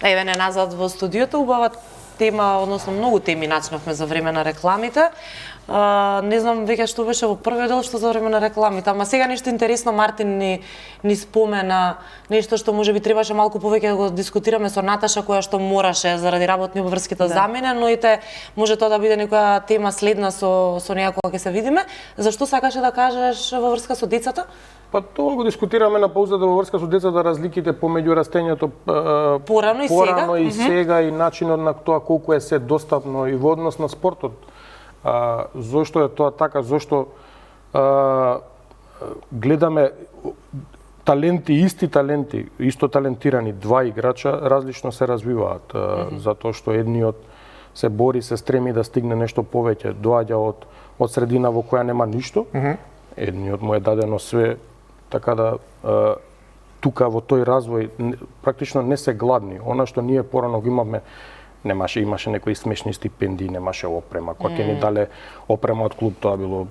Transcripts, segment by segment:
Еве не назад во студиото, убава тема, односно многу теми начнавме за време на рекламите. Не знам веќе што беше во првиот дел, што за време на рекламите, ама сега нешто интересно Мартин ни спомена, нешто што можеби требаше малку повеќе да го дискутираме со Наташа, која што мораше заради работни обврски да замине, но може тоа да биде некоја тема следна со неа кога ќе се видиме. Зашто сакаше да кажеш во врска со децата? Па тоа го дискутираме на паузата во врска со децата, разликите помеѓу растењето порано и сега и начинот на тоа колку е се достапно и во однос на спортот. Зошто е тоа така? Зошто гледаме исти таленти, исто талентирани два играча различно се развиваат, затоа што едниот се бори, се стреми да стигне нешто повеќе, доаѓа од средина во која нема ништо. Едниот му е дадено све, така да тука во тој развој практично не се гладни. Она што ние порано го имавме, имаше некои смешни стипендии, немаше опрема. Кога ќе ни дале опрема од клуб, тоа било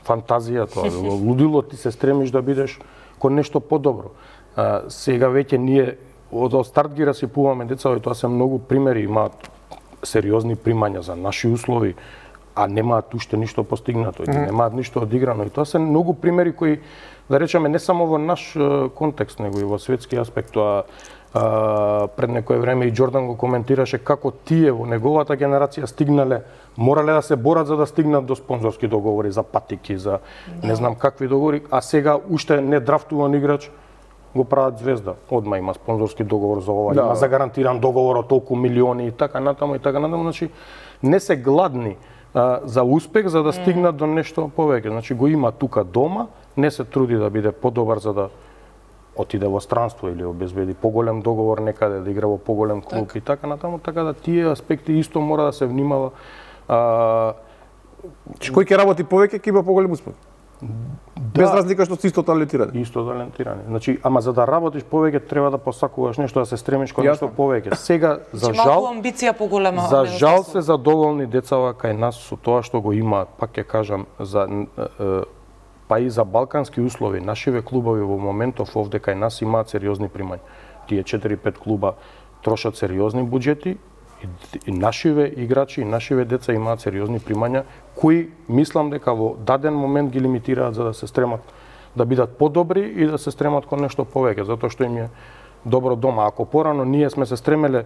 фантазија, тоа било лудило, ти се стремиш да бидеш кон нешто подобро. Сега веќе ние од старт ги расипуваме деца, и тоа се многу примери, имаат сериозни примања за наши услови, а немаат уште ништо постигнато, немаат ништо одиграно. И тоа се многу примери кои, да речеме, не само во наш контекст, него и во светски аспект. Тоа пред некое време и Џордан го коментираше како тие во неговата генерација стигнале, морале да се борат за да стигнат до спонзорски договори, за патики, за не знам какви договори, а сега уште не драфтуван играч го прават Звезда. Одма има спонзорски договор за ова, има загарантиран договор од толку милиони и така натаму и така натаму. Значи не се гладни за успех за да стигнат до нешто повеќе. Значи го има тука дома, не се труди да биде подобар за да отиде во странство или обезбеди поголем договор некаде да игра во поголем клуб и така натаму, така да тие аспекти исто мора да се внимава. Кој ќе работи повеќе ќе има поголем успех. Без разлика што си исто талентирани. Исто талентирани. Значи, ама за да работиш повеќе треба да посакуваш нешто, да се стремиш кон нешто повеќе. Сега за жал амбиција поголема. За жал се задоволни децава кај нас со тоа што го имаат, пак ќе кажам, па и за балкански услови. Нашиве клубови во моментов овде кај нас имаат сериозни примања. Тие 4-5 клуба трошат сериозни буџети и нашиве играчи и нашиве деца имаат сериозни примања кои мислам дека во даден момент ги лимитираат за да се стремат да бидат подобри и да се стремат кон нешто повеќе, затоа што им е добро дома. Ако порано ние сме се стремеле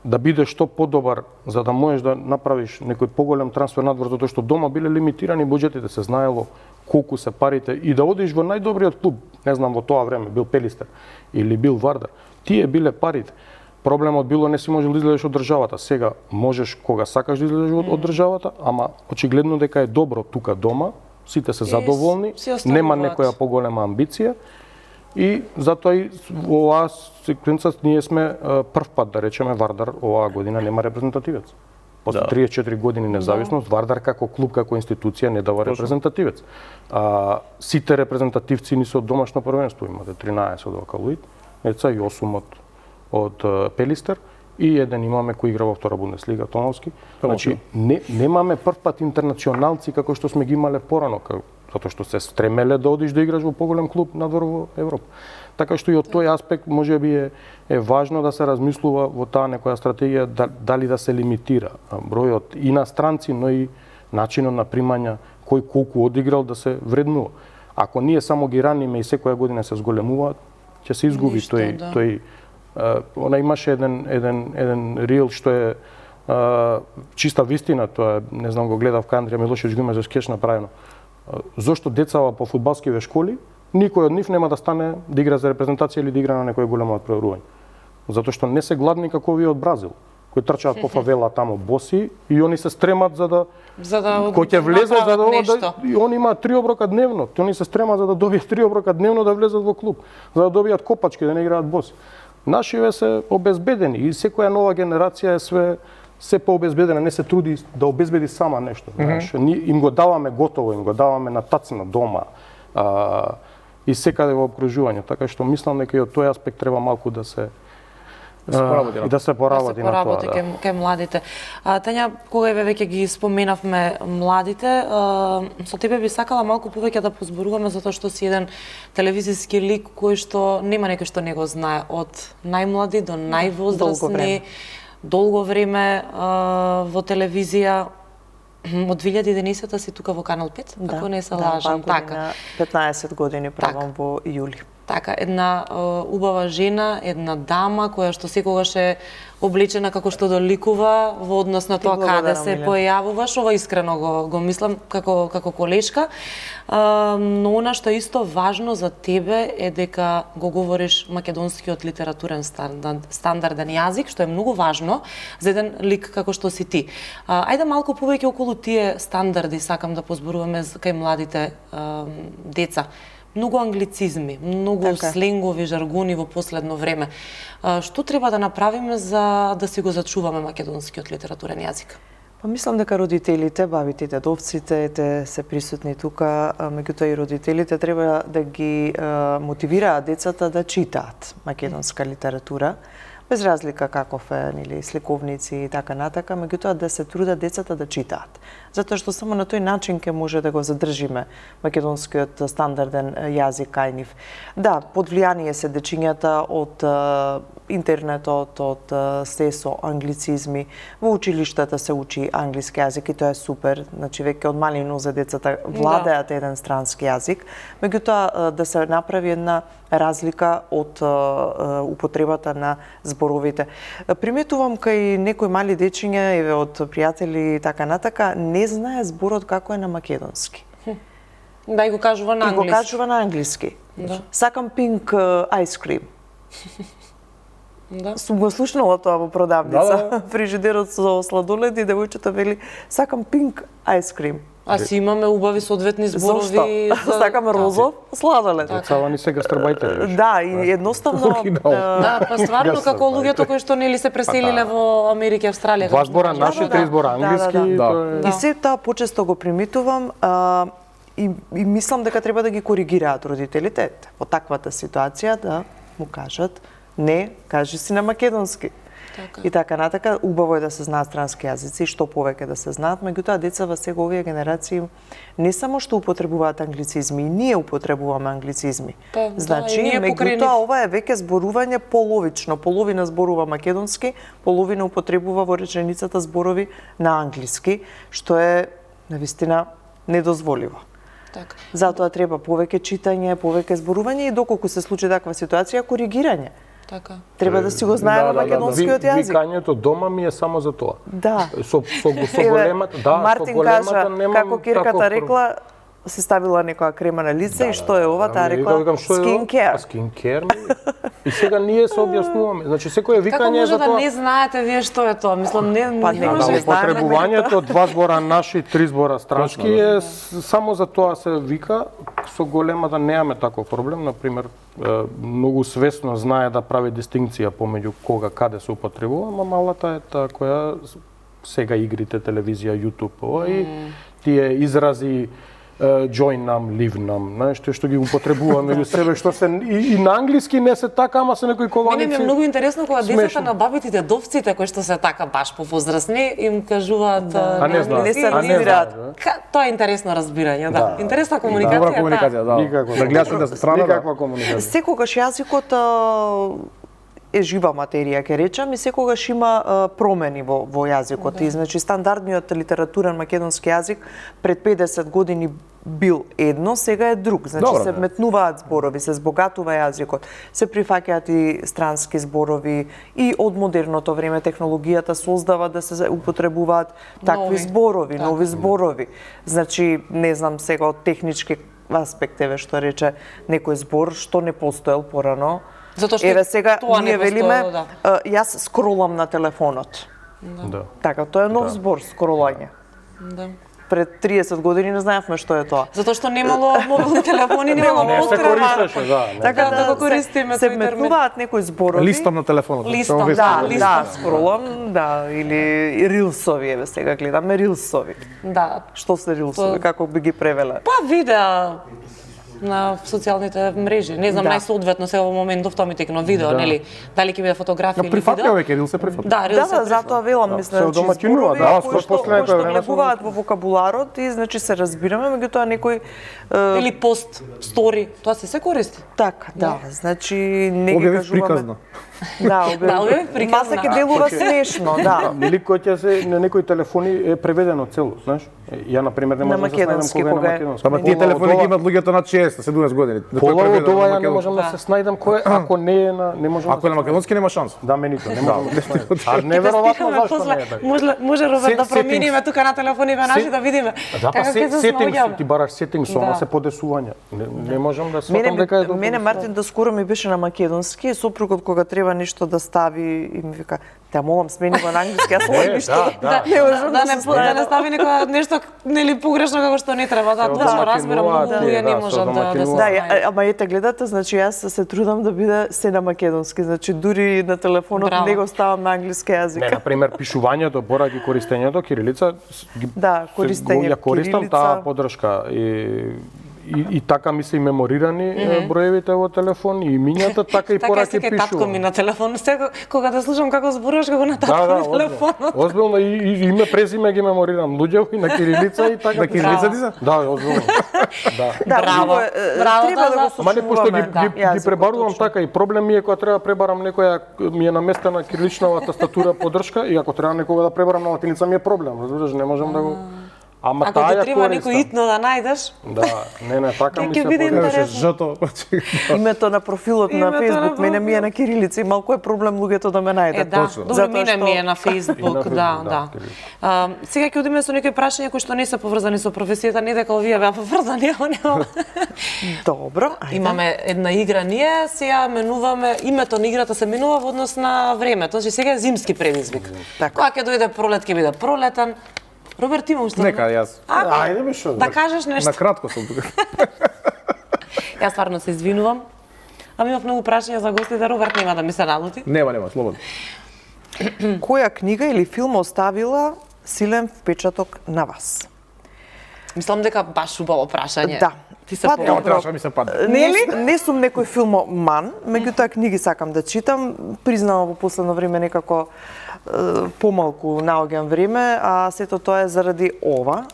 да бидеш што подобар за да можеш да направиш некој поголем трансфер надвор, затоа што дома биле лимитирани буџетите, се знаело колку се парите и да одиш во најдобриот клуб, не знам во тоа време бил Пелистер или бил Вардар, тие биле парите. Проблемот било не си можел да излезеш од државата. Сега можеш кога сакаш да излезеш од државата, ама очигледно дека е добро тука дома, сите се задоволни, нема некоја поголема амбиција и затоа и во оваа секвенца ние сме прв пат, да речеме, Вардар оваа година нема репрезентативец. После 34 години независност, Вардар како клуб, како институција не дава репрезентативец. Сите репрезентативци ни се од домашно првенство, имате 13 од Вакалуит, деца и 8 од Пелистер и еден имаме кој игра во втора Бундеслига, Томовски. Значи немаме прв пат интернационалци како што сме ги имале порано, затоа што се стремеле да одиш да играш во поголем клуб надвор во Европа. Така што и од тој аспект можеби е важно да се размислува во таа некоја стратегија дали да се лимитира бројот и на странци, но и начинот на примања, кој колку одиграл да се вреднува. Ако ние само ги раниме и секоја година се зголемуваат, ќе се изгуби тој она имаше еден рил што е чиста вистина, тоа не знам го гледав кај Андрија Милошевиќ, го има за скеш направено. Зошто децава по фудбалскиве школи никој од нив нема да стане да игра за репрезентација или да игра на некој големо надпреварување. Затоа што не се гладни како овие од Бразил, кои трчаат по фавела таму боси и они се стремат за да кој ќе влезат за да и они имаат 3 оброка дневно, они се стремат за да добијат 3 оброка дневно да влезат во клуб, за да добијат копачки да не играат боси. Нашиве се обезбедени и секоја нова генерација е се пообезбедена, не се труди да обезбеди сама нешто. Ние им го даваме готово, им го даваме на тацна дома и секаде во обкружување. Така што мислам дека и од тој аспект треба малку да се се поработи на и да се поработи на тоа. Да. кај младите. Тања, кога еве веќе ги споменавме младите, со тебе би сакала малку повеќе да позборуваме затоа што си еден телевизиски лик кој што нема некој што не го знае од најмлади до највозрастни, долго време во телевизија. Од 2011 си тука во Канал 5, ако не се лажам, така. 15 години правам во јули. Така, една убава жена, една дама која што секогаш е облечена како што доликува во однос на тоа каде се појавуваш, ова искрено го мислам како колешка. Но она што е исто важно за тебе е дека го говориш македонскиот литературен стандарден јазик, што е многу важно за еден лик како што си ти. Ајде малку повеќе околу тие стандарди сакам да позборуваме кај младите деца. Многу англицизми, многу сленгови жаргони во последно време. Што треба да направиме за да си го зачуваме македонскиот литературен јазик? Па мислам дека родителите, бабите, дедовците, те се присутни тука, меѓутоа и родителите треба да ги мотивираат децата да читаат македонска литература, без разлика каков е, нели, сликовници и така натака, меѓутоа да се трудат децата да читаат. Затоа што само на тој начин ќе може да го задржиме македонскиот стандарден јазик кај нив. Да, под влијание се дечињата од интернетот, од се со англицизми. Во училиштата се учи англиски јазик и тоа е супер. Значи веќе од мали нозе децата владеат еден странски јазик. Меѓутоа да се направи една разлика од употребата на зборовите. Приметувам кај некои мали дечиња, еве од пријатели и така натака, не знае зборот како е на македонски. Да, и го кажува на англиски. И го кажува на англиски. Да. Сакам pink ice cream. Да. Сум го слушнала тоа во продавница. Фрижидерот со сладолед и девојчето вели сакам pink ice cream. А си имаме убави соодветни зборови. Зошто? Сакаме розов сладолед. Децава ни се гастарбајтери. Да, и едноставно Да, па стварно како луѓето кои што нели се преселиле во Америка и Австралија. Два збора наши, три збора англиски. И се тоа почесто го приметувам и мислам дека треба да ги коригираат родителите во таквата ситуација да му кажат не, кажи си на македонски. И така натака, убаво е да се знаат странски јазици, што повеќе да се знаат, меѓутоа децава сега овие генерации не само што употребуваат англицизми, и ние употребуваме англицизми. Значи, меѓутоа ова е веќе зборување половично, половина зборува македонски, половина употребува во реченицата зборови на англиски, што е навистина недозволиво. Так. Затоа треба повеќе читање, повеќе зборување и доколку се случи таква ситуација, коригирање. Така. Треба да си го знаеме македонскиот јазик. Викањето дома ми е само за тоа. Да. Со големата, да, Мартин со големата кажа, немам како кирката рекла, се ставила некоја крема на лице и што е ова, таа рекла skin care. Skin care. И сега ние се објаснуваме. Значи секој викање за тоа. Како може да не знаете вие што е тоа? Мислам не може да потребувањето два збора наши, три збора странски е само за тоа се вика. Со големата немаме таков проблем, на пример, многу свесно знае да прави дистинкција помеѓу кога каде се употребува, ама малата е таа која сега игрите, телевизија, YouTube, и тие изрази join нам, leave нам, знаеш, што ги употребуваме меѓу себе, што се и на англиски не се така, ама се некои коланици. Мене ми е многу интересно кога децата на бабите и дедовците кои што се така баш повозрасни им кажуваат не се разбираат. Тоа е интересно разбирање, да. Интересна комуникација. Добра комуникација, да. Никаква. Да гледаш да се страна. Никаква комуникација. Секогаш јазикот е жива материја, ќе речам, и секогаш има промени во јазикот. И значи стандардниот литературен македонски јазик пред 50 години бил едно, сега е друг. Значи се метнуваат зборови, се збогатува јазикот, се прифаќаат и странски зборови и од модерното време технологијата создава да се употребуваат такви зборови, нови зборови. Значи, не знам сега од технички аспект, еве што рече некој збор што не постоел порано. Еве сега ние велиме, јас скролам на телефонот. Да. Така, тоа е нов збор, скролање. Да. Пред 30 години не знаевме што е тоа. Затоа што немало мобилни телефони, немало потреба. Не се користеше, да. Така да го користиме се метнуваат некои зборови. Листом на телефонот. Листом, да, скролам, да, или рилсови, еве сега гледаме рилсови. Да. Што се рилсови, како би ги превеле? Па видеа на социјалните мрежи. Не знам, Да. најсоодветно се во моментов тоа ми текно видео, нели? Дали ќе биде фотографија или Прифатија видео? веќе, рил се прифатија. Да, рил се затоа велам, се мислам, че одомаќинува, зборови да, кои што последното време се влегуваат во вокабуларот и значи се разбираме, меѓутоа некој или пост, стори, тоа се користи. така, да, значи не ги Објави кажуваме. приказно. Да, Да, објави приказна. Маса ќе делува смешно, да. Или кој ќе се на некои телефони е преведено цело, знаеш? Ја на пример не На можам да се најдам македонски, кога е на кога е. македонски. Ама тие Пола од телефони ги ова- имаат луѓето над 60, 17 години. Да Пола од преведено ова на ја не македонски. можам да се снајдам кој ако не е на не можам. Ако е на македонски нема шанс. Да, менито, не можам да се најдам. А Ќе неверојатно тестираме зашто после. не е така. Може Роберт да Се- промениме тука на телефоните наши да видиме Да, па како ќе се сетинг, снаоѓаме. ти бараш сетинг, сома Да. се подесувања. Не можам да сватам дека е добро. Мене Мартин доскоро ми беше на македонски, сопругот кога треба нешто да стави и ми вика, те молам смени го на англиски, јас Не, ништо. да. Не можам Да да не се да не стави некоја нешто нели погрешно како што не треба, да, точно разбирам, многу луѓе не можат да се Да, снајдат. ама ете гледате, значи јас се трудам да биде се на македонски, значи дури на телефонот Браво. не го ставам на англиски Не, јазик. на пример, пишувањето, поради користењето, кирилица, Да, користење ја користам кирилица. таа подршка и така ми се и меморирани броевите во телефон и имињата, така и Така пораки е татко ми пишувам. на телефон, сега кога да слушам како зборуваш како на татко Да, ми телефонот. озбилно и име презиме ги меморирам луѓе и на кирилица и така. На кирилица ти се? Да, озбилно. Да. Да, Браво. убаво е, Браво, треба тоа да го за- Ама не, пошто ги, сочуваме. ги, Да, ги јазикот, пребарувам точно. така и проблем ми е кога треба да пребарам некоја ми е наместена кириличнава тастатура подршка и ако треба некога да пребарам на латиница ми е проблем, разбираш, не можам да го. Ама Ако таа ти ја треба користам. некој итно да најдеш, Да, не, така ми ќе се биде подобра. Кажеш интересно. жото. Името на профилот на Името на Facebook мене ми е профилот. на кирилица и малку е проблем луѓето да ме најдат. Е, да, точно. добро Затоа мене што- ми е на И на Facebook, Facebook, да, да, да. кирилица. Сега ќе одиме со некои прашања кои што не се поврзани со професијата, не дека овие беа поврзани, а нема. Добро, ајде. Имаме една игра ние, сега менуваме, името на играта се менува во однос на времето, значи сега е зимски предизвик. Така. Кога ќе дојде пролет, ќе биде пролетен. Роберт, ти имаш што? Нека јас. Ајде бе што. Да кажеш нешто. На кратко сум тука. Јас стварно се извинувам. Ама имав многу прашања за гостите, Роберт нема да ми се налути. Нема, слободно. Која книга или филм оставила силен впечаток на вас? Мислам дека баш убаво прашање. Да. Ти се Па, по... Ја требаше ми се падне. Не сум некој филмоман, меѓутоа книги сакам да читам. Признавам во последно време некако помалку наоѓам време, а сето тоа е заради ова,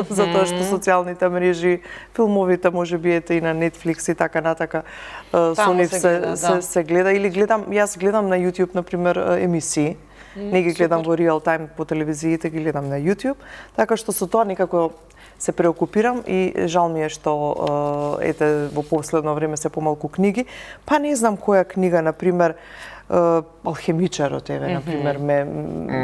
затоа што социјалните мрежи, филмовите можеби ете и на Netflix и така натака, со Таму нив се се, гледа, да. се гледа или јас гледам на YouTube на пример емисии. Не ги гледам во реал тајм по телевизиите, ги гледам на YouTube, така што со тоа некако се преокупирам и жал ми е што ете во последно време се помалку книги, па не знам која книга на пример Алхемичарот еве на пример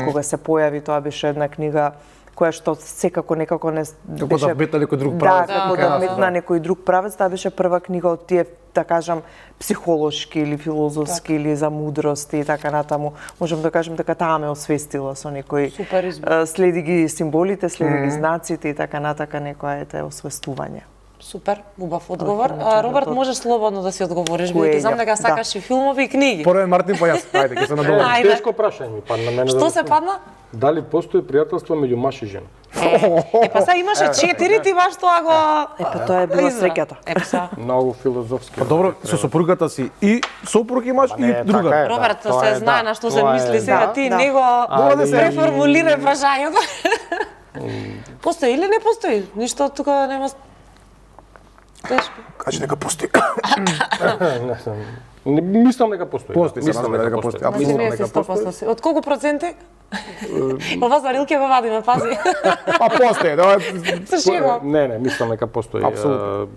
кога се појави тоа беше една книга која што секако некако не Како да вметна некој друг Да, правец. како Така, да вметна некој друг правец, таа беше прва книга од тие, да кажам, психолошки или филозофски или за мудрости и така натаму. Можам да кажам дека таа ме освестила со некои Супер избор. следи ги символите, следи ги знаците и така натака некоја ете освестување. Супер, убав одговор. Роберт, можеш слободно да си одговориш, Кој бидејќи е, знам дека да. сакаш и филмови и книги. Поред Мартин па јас. Ајде, ќе се надолу. Ајде. Тешко прашање ми падна мене. Што се падна? Дали постои пријателство меѓу маж и жена? Е, па сега имаше 4, ти баш тоа го... Епа тоа е била Извра. среќата. Е, па сега. Многу филозофски. Па добро, со сопругата си и сопруг имаш не, и така друга. е. Роберт тоа се е, знае да. на што се Тоа е, мисли сега, да, ти да. него Мора да се- преформулирај прашањето. Постои или не постои? Ништо тука нема... Тешко. Кажи дека постои. Не знам. Не мислам дека постои. Постои, се Мислам разбира дека постои. Значи Апсолутно не си дека постои. 100% си. Од колку проценти? Ова за рилке го вадиме, пази. Па постои, да. Се шегувам. Не, мислам дека постои. Апсолутно.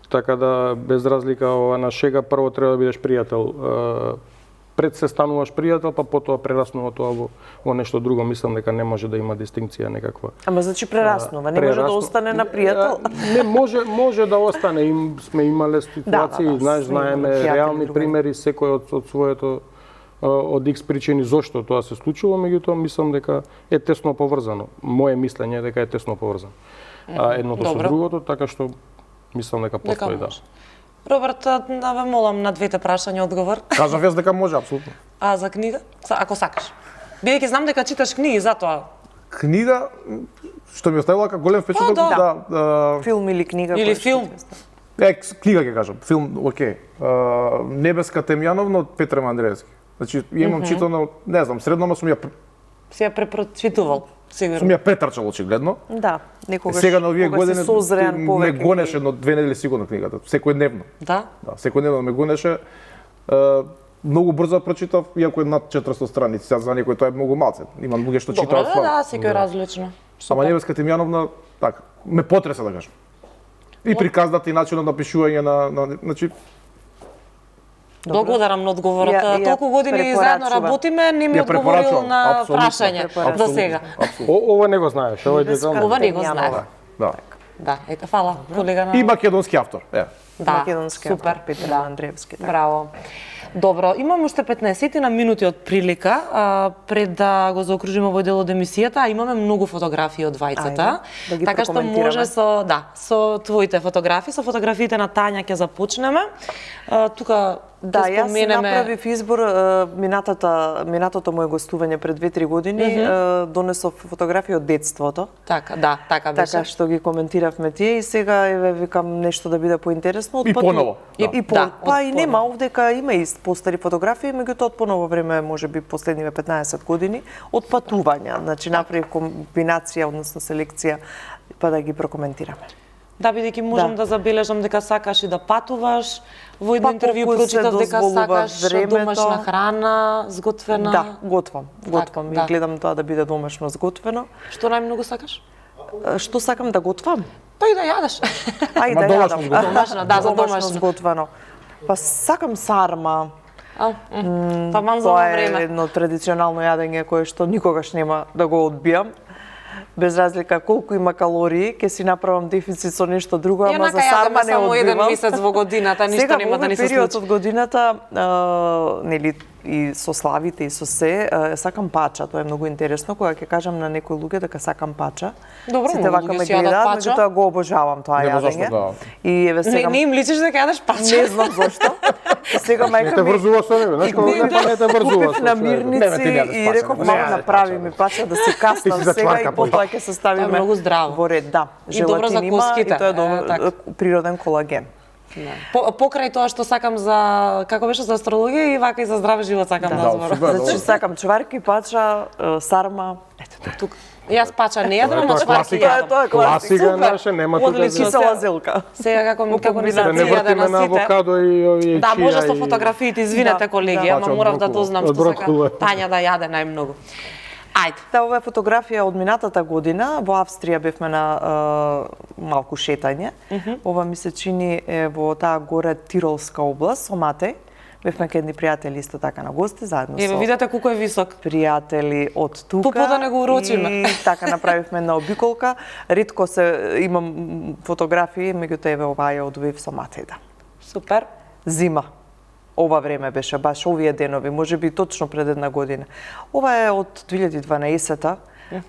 Така да, без разлика ова на шега, прво треба да бидеш пријател. Пред се стануваш пријател, па потоа прераснува тоа во нешто друго. Мислам дека не може да има дистинкција некаква. Ама значи прераснува, не може да остане на пријател. Не може да остане. Сме имале ситуации, Да, знаеш, сме имале знаеме пријатели, реални другари. примери секој од своето од X причини зошто тоа се случило, меѓутоа мислам дека е тесно поврзано. Моje мислење е дека е тесно поврзано. Едното со Добро. другото, така што мислам дека Дека постои, да. може. Роберт, да ве молам на двете прашања одговор. Кажав јас дека може, апсолутно. А за книга? Ако сакаш. Бидејќи знам дека читаш книги, затоа. Книга што ми оставила како голем впечаток, Па, да. да, Филм или книга. Или која што филм. ти остави? Книга ќе кажам, филм, окей. Небеска Темјановна од Петре Мандревски. Значи, имам читано, не знам, среднома сум ја Си ја препрочитувал, сигурно. сум ја претрчал очигледно. Да, некогаш Сега на овие кога си години созреан ме повеќе. гонеше едно 2 недели сигурно книгата, секојдневно. Да? Да, секојдневно ме гонеше. Многу брзо ја прочитав, иако е над 400 страници. Сега за некој тоа е многу малце. Има луѓе што Добро, читаат да, слабо. секој различно. Ама Небеска Темјановна, така, ме потреса да кажам. И приказната и начинот на пишување на значи Благодарам на одговорот. Ја Толку години заедно препорачувам. работиме, не ми Ја одговорил препорачувам, на апсолутно, прашање до сега. Ова не го знаеш, ова е детално. Ова не го Темјанова. знаев. да. Да, ете, фала, колега на... И македонски автор. Да, Македонски супер. автор Петар Андреевски. Така. Браво. Добро, имаме уште 15 на минути од прилика, пред да го заокружиме овој дел од емисијата, а имаме многу фотографии од двајцата. Ајде, да ги така што прокоментираме. може со твоите фотографии, со фотографиите на Тања ќе започнеме. Тука Да, ќе јас споменеме направив избор минатото мое гостување пред 2-3 години, донесов фотографии од детството. така, да, така беше. Така што ги коментиравме тие и сега еве викам нешто да биде поинтересно од И поново, да. И Да, па од и нема овдека има и постари фотографии, меѓутоа од поново време, можеби последниве 15 години, од патувања. Значи направив комбинација, односно селекција, па да ги прокоментираме. Да, бидејќи можам да забележам дека сакаш и да патуваш. Во едно Па, интервју колку се прочитав дека дозволува сакаш времето. домашна храна, сготвена. Да, готвам и да. гледам тоа да биде домашно сготвено. Што најмногу сакаш? Што сакам да готвам? Па и да јадеш. Ај Ма да домашно јадам. сготвено. Домашно, да, за домашно. сготвено. Па сакам сарма. Па мам за Тоа ова е време. едно традиционално јадење кое што никогаш нема да го одбијам. Без разлика колку има калории, ќе си направам дефицит со нешто друго, ама за сарма не само еден одбивам. месец во годината, ништо нема да ни се Сега во овој период случи. од годината, нели и со славите и со се, сакам пача, тоа е многу интересно кога ќе кажам на некои луѓе дека сакам пача. Добро, сите многу вака луѓе ме си јадат гледаат, пача. меѓутоа го обожавам тоа Нема јадење. зашто, да. И еве сега Не им личиш дека јадеш пача. не знам зошто. Сега Не мајка те ми врзува со него, знаеш кога не те врзува купив со намирници Нема ти јадеш и пача, реков не мама јадеш направи пача, ми пача да се каснам Ти си за сега и чварка, потоа ќе се ставиме Тоа е многу здраво. во ред, да. И добро за Желатин има и коските, тоа е добро, така. природен колаген. Покрај тоа што сакам за како беше за астрологија и вака и за здрав живот сакам да зборам. супер. Значи сакам чварки, пача, сарма. Ето Тук јас пача не јадам, ама Тоа е чварки класика. јадам. тоа е Класика супер. наша, нема тука Одлично. за... Кисела зелка. Сега како ни комбинација. Да не се јаде вртиме на на сите. авокадо и Да, чија може со и- фотографиите, извинете Да, колеги, да. ама Пача од морав да брокула. дознам Од што сака брокула. Тања да јаде најмногу. Ајде. Да, ова е фотографија од минатата година. Во Австрија бевме на малку шетање. Ова ми се чини е во таа горе Тиролска област, со Матеј. Бевме кај едни пријатели исто така на гости, заедно Еве со видете колку е висок. пријатели од тука. Тупо да не го урочиме. И така направивме една обиколка. Ретко се имам фотографии, меѓутоа еве оваа ја одвоив со Матеј, да. Супер. Зима. Ова време беше, баш овие денови, можеби точно пред една година. Ова е од 2012-та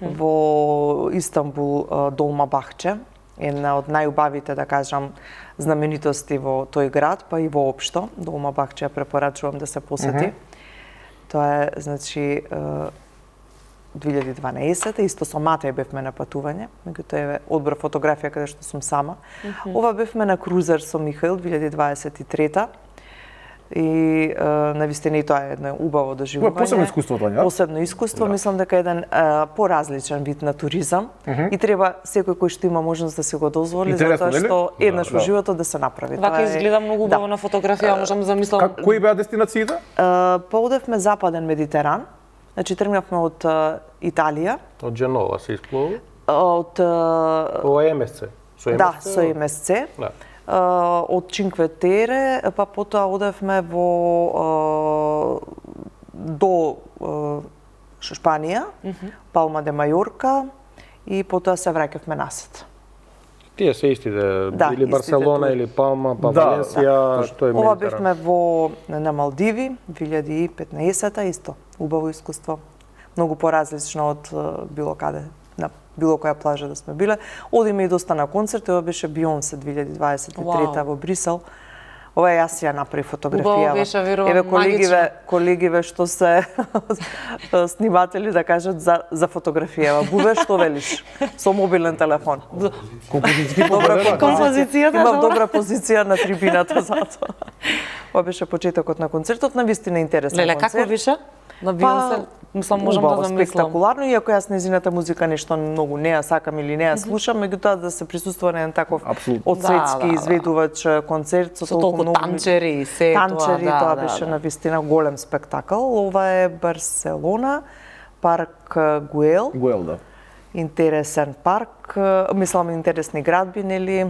во Истанбул, Долма Бахче, една од најубавите, да кажам, знаменитости во тој град, па и воопшто. Долма Бахче ја препорачувам да се посети. Тоа е, значи, 2012-та, исто со Матеј бевме на патување, меѓутоа еве одбор фотографија каде што сум сама. Ова бевме на крузер со Михаил 2023-та. И навистина и тоа е едно убаво доживување. Посебно искуство тоа, ја? Посебно искуство, мислам дека е еден поразличен вид на туризам и треба секој кој што има можност да се го дозволи, Интересно, затоа нели? што еднаш во Да. животот да се направи. Вака Тоа е- изгледа многу убаво на фотографија, можам да замислам. Кои беа дестинациите? Поодевме Западен Медитеран, значи тргнавме од Италија, Од Дженова се исплови. од Ова е МСЦ. Со да, МСЦ, со МСЦ. Да. Од Чинкве Тере, па потоа одевме во до Шпанија, Палма де Мајорка и потоа се враќавме насад. Тие се истите, Да, или истите Барселона, тури. или Палма, па Да, Валенсија, што е Ова Медитеран. бевме на Малдиви 2015-та, исто убаво искуство, многу поразлично од било каде, на било која плажа да сме биле. Одиме и доста на концерти, ова беше Бионсе 2023 Вау. во Брисел. Ова јас ја направи фотографија. Убаво беше, верувам, Еве магично. колегиве што се сниматели да кажат за фотографија. Буве, што велиш? Со мобилен телефон. Композицијски Добра Композицијата, Имав добра. добра позиција на трибината затоа. Ова беше почетокот на концертот, навистина интересен Леле, концерт. како беше? На Бионсе, мислам, можам убаво, да замислам. спектакуларно, иако јас незината музика нешто многу не ја сакам или не ја слушам, меѓутоа да се присуствува на еден таков Апсолутно. одсветски Да. изведувач концерт со Со толку танчери и се танчери, тоа, тоа да, беше да. навистина голем спектакл. Ова е Барселона, парк Гуел. Гуел, да. Интересен парк, мислам интересни градби, нели?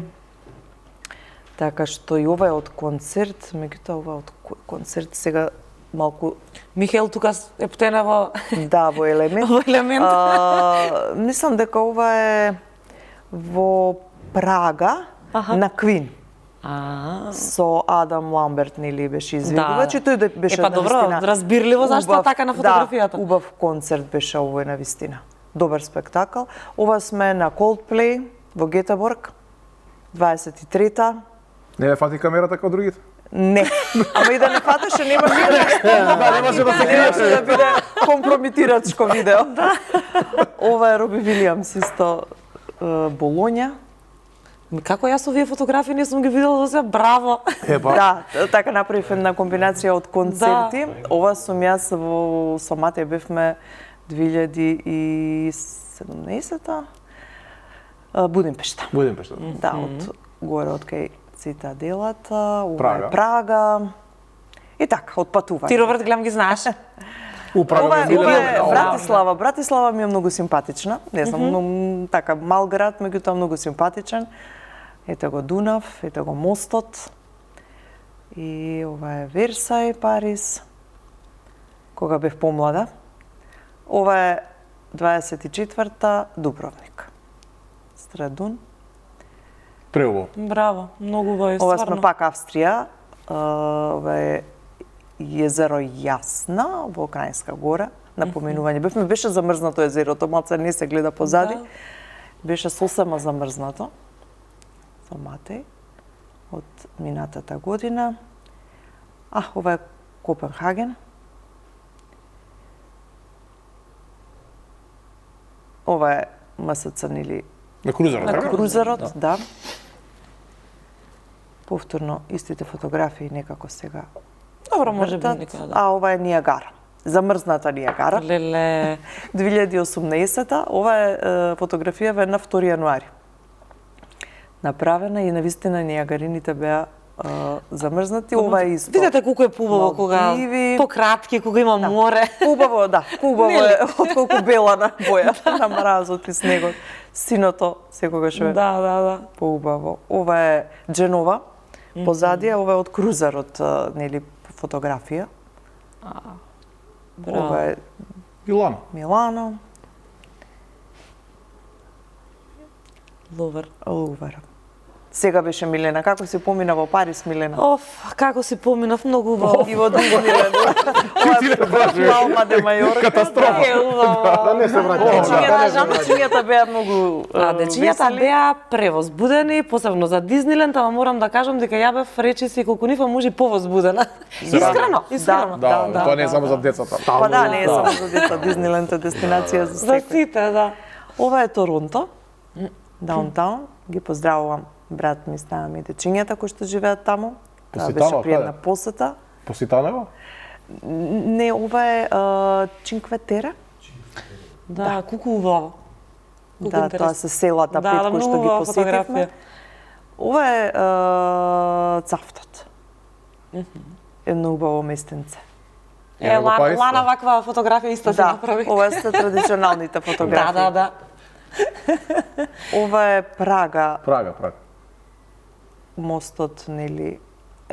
Така што и ова е од концерт, меѓутоа ова е од кој концерт сега малку Михаел тука е птена во да во елемент. во елемент. Мислам дека ова е во Прага на Квин. Со Адам Ламберт нели беше изведувач и тој беше Епа добро, навистина разбирливо зашто убав- така на фотографијата. Да, убав концерт беше овој навистина. Добар спектакл. Ова сме на Coldplay во Гетеборг, 23-та. Не ја фати камерата како другите? Не. Ама и да не фатеше, немаше да немаше да се немаше да биде компрометирачко видео. Ова е Роби Вилијамс исто Болоња. Како јас овие фотографии не сум ги видела до сега, браво. Да, така направив една комбинација од концерти. Ова сум јас со Матеј бевме 2017-та Будимпешта. Будимпешта. Да, од горе од кај Цитаделата, ова Прага. е Прага. И така, од патување. Ти, Роберт, гледам ги знаеш. Ова е Братислава. Братислава. Братислава ми е многу симпатична. Не знам, но така мал град, меѓутоа многу симпатичен. Ете го Дунав, ете го мостот. И ова е Версај, Париз. Кога бев помлада. Ова е 24-та Дубровник. Страдун. Преубаво. Браво, многу убаво, Ова стварно. сме пак Австрија. Ова е језеро Јасна во Крајнска гора. Напоменување. Бевме беше замрзнато езерото, малце не се гледа позади. Да. Беше сосема замрзнато. Со Матеј од минатата година. Ова е Копенхаген. Ова е МСЦ или На крузерот, На така? крузерот, да. Повторно истите фотографии некако сега. Добро, може би вртат. некоја, да. А ова е Ниагара. Замрзната Ниагара. Леле. 2018-та, ова е фотографија на 2 јануари. Направена и навистина Ниагарините беа замрзнати. Ова е исто. Видете колку е поубаво кога Малдиви. пократки, кога има море. Убаво, да. Убаво е отколку бела на боја на мразот и снегот. Синото секогаш е Да. поубаво. Ова е Дженова. Позади, ова е од крузерот, нели, фотографија. Браво. Ова е Милано. Милано, Лувер. Лувер. Сега беше Милена. Како се помина во Париз, Милена? Оф, како си поминав, многу убаво. И во Дизниленд. Палма де Мајорка. Катастрофа. Е, убаво. Да не се враќаме. Дечињата беа многу Дечињата весели. беа превозбудени, посебно за Дизниленд, ама морам да кажам дека ја бев речиси колку нифа може повозбудена. Искрено, искрено. Да, тоа не е само за децата. Па да, не е само за деца. Дизниленд е дестинација за За секој. сите, да. Ова е Торонто, даунтаун. Ги поздравувам брат ми, става ми дечињата кои што живеат таму. Тоа беше Посетава, пријатна каде? посета. Поситанева? Не, ова е Чинкветера. Да, колку убаво. Колку Да, интересно. тоа се селата Да, пет да, кои што многу ги убава посетивме. фотографија. Ова е Цафтот. Едно убаво местенце. Е, го Париз, Лана да. ваква фотографија исто се Да, направи. ова се традиционалните фотографии. Да. Ова е Прага, Прага. мостот, нели.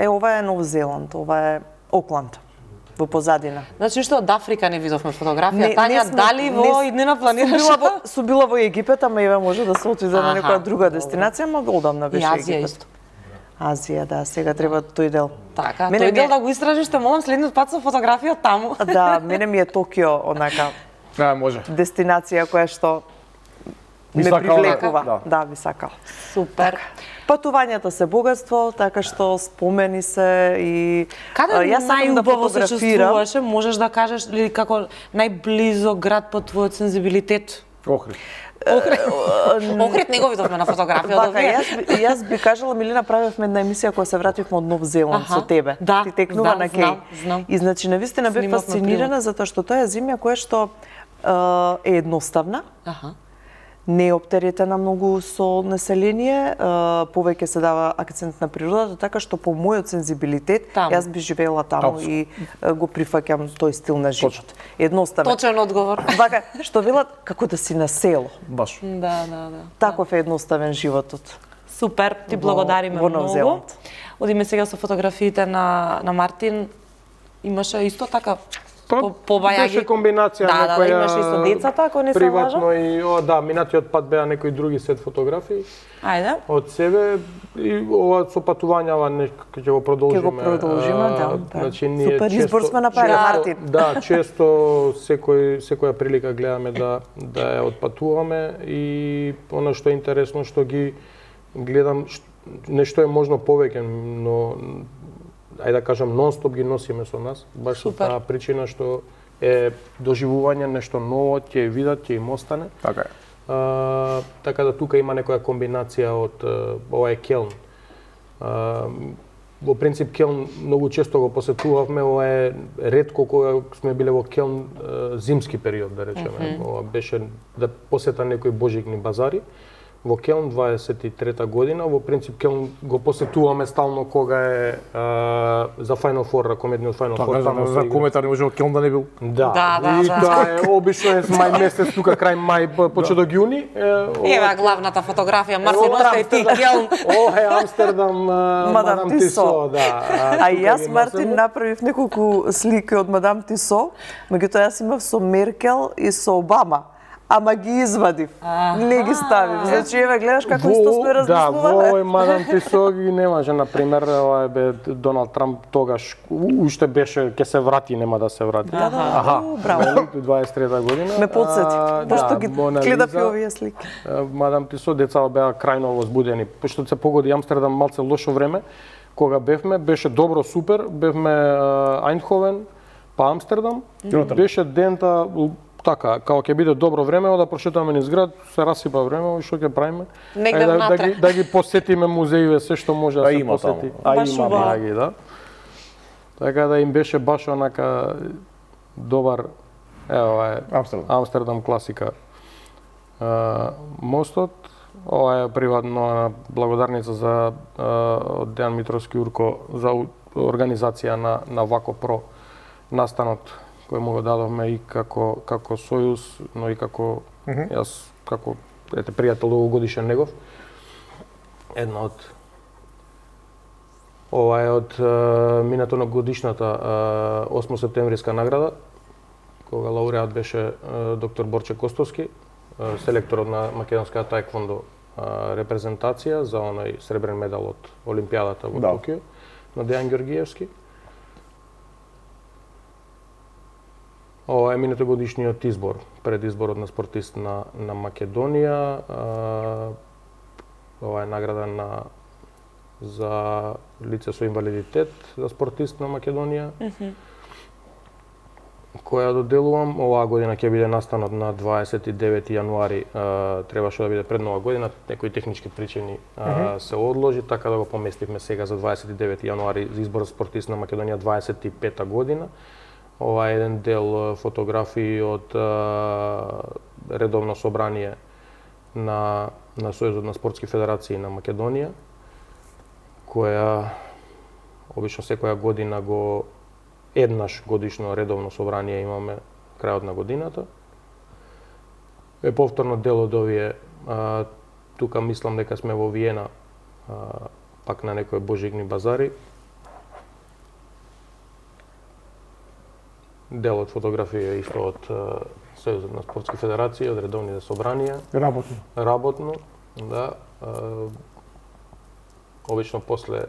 Ова е Нов Зеланд, ова е Окланд, во позадина. Значи што од Африка не видовме фотографија. Не Тања сме- дали во не- иднина планираш? Су била во Египет, ама еве може да се отиде на Аха, некоја друга добро. дестинација, ама одамна И беше Азија Египет. исто. Азија, да, сега треба тој дел. Така, Мене тој ми е- дел да го истражиш, те молам следниот пат со фотографија таму. Да, мене ми е Токио онака Може. дестинација која што Би ме сакала, привлекува. да. Да, би сакала. Супер. Патувањата се богатство, така што спомени се и Каде јас сакам да најубаво се фотографирам. чувствуваше, можеш да кажеш или како најблизо град по твојот сензибилитет? Охрид. Охрид не го видовме на фотографија од Вака, јас би кажала, Мили, направивме една емисија кога се вративме од Нов Зеланд со тебе. Да, Ти текнува да, на Кеј. знам. И значи навистина бев Снимавме фасцинирана затоа што тоа е земја која што е едноставна, Аха. не е оптеретена многу со население, повеќе се дава акцент на природата, така што по мојот сензибилитет, Таму. јас би живеела таму и го прифаќам тој стил на живот. Едноставен. Точен одговор. Вака, што велат, како да си на село. Баш. Да. Таков е едноставен животот. Супер, ти благодариме во Нов многу. Зеланд. Одиме сега со фотографиите на Мартин. Имаше исто така побајаги. Беше комбинација Да, некоја имаше и со децата, ако не се приватно лажам. и да, минатиот пат беа некои други сет фотографии Ајде. од себе и ова со патувањава ќе го продолжиме. Ќе го продолжиме, да. Значи ние Супер избор сме направили, често- Мартин. Да, често секоја прилика гледаме да ја отпатуваме и она што е интересно што ги гледам нешто е можно повеќе, но ајде да кажам нонстоп ги носиме со нас, баш со Супер. таа причина што е доживување нешто ново, ќе видат, ќе им остане. Така е. Така да тука има некоја комбинација од ова е Келн. Во принцип Келн многу често го посетувавме, ова е ретко кога сме биле во Келн зимски период, да речеме. Ова беше да посета некои божигни базари. Во Келн 23-та година, во принцип Келн го посетуваме стално кога е за Final Four, комедниот Final Four. Така, за кометар не може Келн да не бил. Да, Да. и тоа е обично е мај месец, тука крај мај, почеток јуни. Ева главната фотографија, Мартин, остај ти, Келн. О, е Амстердам, Мадам Тисо. да. А тука јас, ги Мартин, носиме. направив неколку слики од Мадам Тисо, меѓутоа јас имав со Меркел и со Обама. Ама ги извадив, не ги ставив. Значи, еве, гледаш како исто сме Да, размислувале. во Мадам Тисо ги немаше, например, ова бе Доналд Трамп тогаш уште беше ќе се врати, нема да се врати. Да, браво. 23-та година. Ме подсети, пошто ги Мона гледав и Лиза, овие слики. Мадам Тисо, децата беа крајно возбудени, пошто се погоди Амстердам малце лошо време. Кога бевме, беше добро, супер, бевме Ајндховен, па Амстердам. Беше дента така, као ќе биде добро време, да прошетаме низ град, се расипа време, и што ќе правиме? Негде Ајде внатре. да ги посетиме музеиве, се што може да се има посети. таму. Баш Има убаво. браги, да. Така да им беше баш онака добар, ова е Амстердам. Амстердам класика. Мостот, ова е приватно благодарница за од Дејан Митровски Урко за организација на Вако Про настанот кој му го дадовме и како сојуз, но и како јас како пријател овогодишен негов. Една од ова е од минато на годишната 8 септемвриска награда, кога лауреат беше доктор Борче Костовски, селекторот на македонската таеквондо репрезентација за оној сребрен медал од Олимпијадата во Токио на Дејан Ѓоргиевски. Ова е минатогодишниот избор, пред изборот на спортист на Македонија. Ова е награда за лице со инвалидитет за спортист на Македонија. Која доделувам, оваа година ќе биде настанот на 29 јануари, требаше да биде пред нова година, некои технички причини се одложи, така да го поместивме сега за 29 јануари за избор за спортист на Македонија 25 година. Ова е еден дел фотографии од редовно собрание на Сојузот на спортски федерации на Македонија, која обично секоја година еднаш годишно редовно собрание имаме крајот на годината. Е повторно дел од овие, тука мислам дека сме во Виена, пак на некои божигни базари. Дел од фотографија е исто од Сојузот на спортски федерации, од редовните собранија. Работно, да. Обично после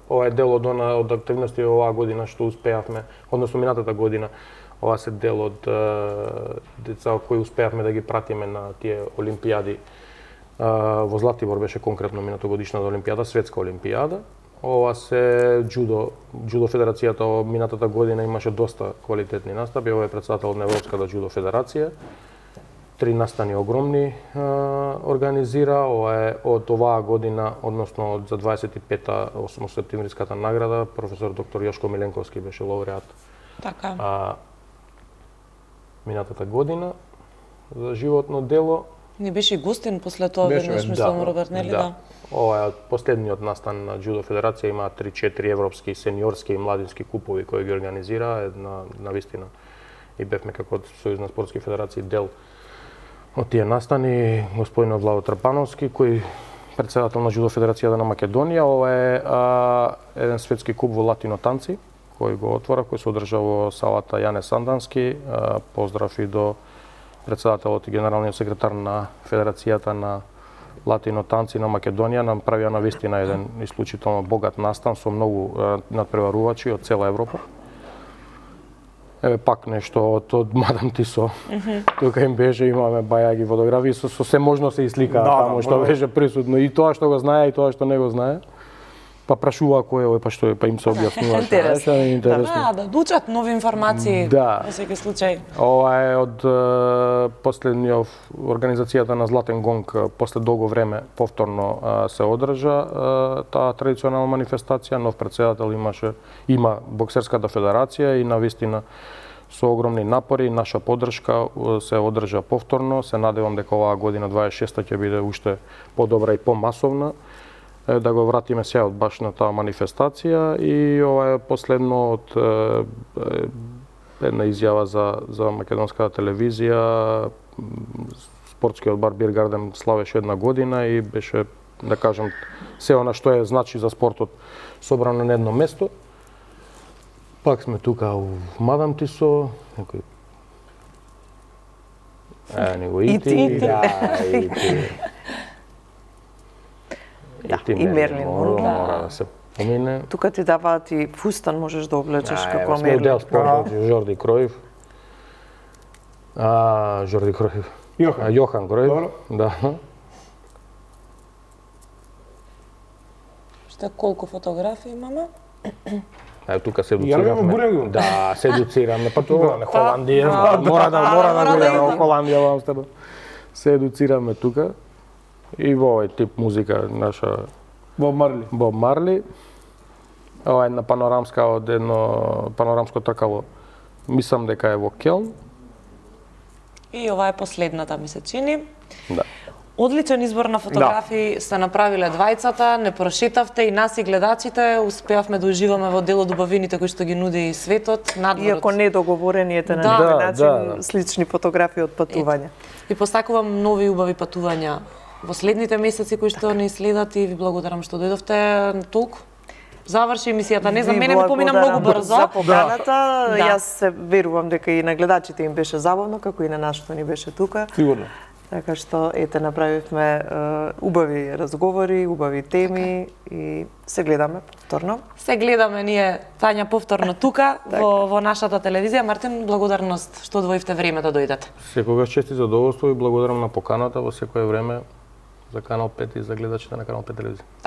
ова е дел од активности оваа година што успеавме, односно минатата година, ова се дел од деца кои успеавме да ги пратиме на тие олимпијади Во Златибор беше конкретно минатогодишната олимпијада, светска олимпијада. Ова се џудо федерацијата минатата година имаше доста квалитетни настапи. Ова е председател на Европската џудо федерација. 3 настани огромни организира. Ова е од оваа година, односно за 25-та 8 септемвриската награда, професор доктор Јошко Миленковски беше лауреат. Така. Минатата година за животно дело. Не беше и гостин после тоа веднаш, мислам, Роберт, нели да? Ова е од последниот настан на џудо федерација, има 3-4 европски сениорски и младински купови кои ги организира, на вистина и бевме како Сојуз на спортски федерации дел од тие настани. Господин Влао Трпановски, кој председател на џудо федерацијата на Македонија. Ова е еден светски куп во латино танци кој го отвора, кој се одржа во салата Јане Сандански. Поздрав и до председателот и генералниот секретар на Федерацијата на латино танци на Македонија. Направија на вистина еден исклучително богат настан со многу надпреварувачи од цела Европа. Еве пак нешто од Мадам Тисо. Тука им беше, имаме бајаги фотографии, со се можно се исликаа таму што беше присутно. И тоа што го знае, и тоа што не го знае. Па прашува кој е, па им се објаснува. Интересно. Да учат нови информации во секој случај. Ова е од последниот организацијата на Златен гонг, после долго време повторно се одржа таа традиционална манифестација. Нов председател има боксерската федерација и навистина со огромни напори, наша поддршка се одржа повторно. Се надевам дека оваа година 26-та ќе биде уште подобра и помасовна, да го вратиме сега од баш на таа манифестација. И ова е последно од една изјава за македонската телевизија. Спортскиот бар Биргарден славеше една година и беше, да кажем, се она што е значи за спортот собрано на едно место. Пак сме тука у Мадам Тисо, некој него ити. Да, и Мерлин мора да се помине. Тука ти даваат и фустан, можеш да облечеш како Мерлин. Сме дел спортот, Жорди Кројф. Жорди Кројф. Јохан Кројф. Да. Што колку фотографии имаме? Тука се едуцираме. Да, се едуцираме. Па тоа на Холандија. Мора да гледаме во Холандија, во Амстердам. Се едуцираме тука. И во овој тип музика наша Боб Марли. Ова е една панорамска од едно панорамско тркало. Мислам дека е во Келн. И ова е последната, ми се чини. Да. Одличен избор на фотографии сте направиле двајцата, не прошетавте и нас и гледачите, успеавме да уживаме во дел од убавините кои што ги нуди и светот, надворот. Иако не договорени ете на некој начин слични фотографии од патувања. Ви постакувам нови убави патувања во следните месеци кои што ни следат и ви благодарам што дојдовте толку. Заврши емисијата, не знам, мене ми помина многу брзо. За поканата, јас се верувам дека и на гледачите им беше забавно, како и на нас што ни беше тука. Сигурно. Така што, ете, направивме убави разговори, убави теми и се гледаме повторно. Се гледаме ние, Тања, повторно тука, во нашата телевизија. Мартин, благодарност што одвоивте време да дојдете. Секогаш чест и задоволство и благодарам на поканата во секое време за Канал 5 и за гледачите на Канал 5 телевизија.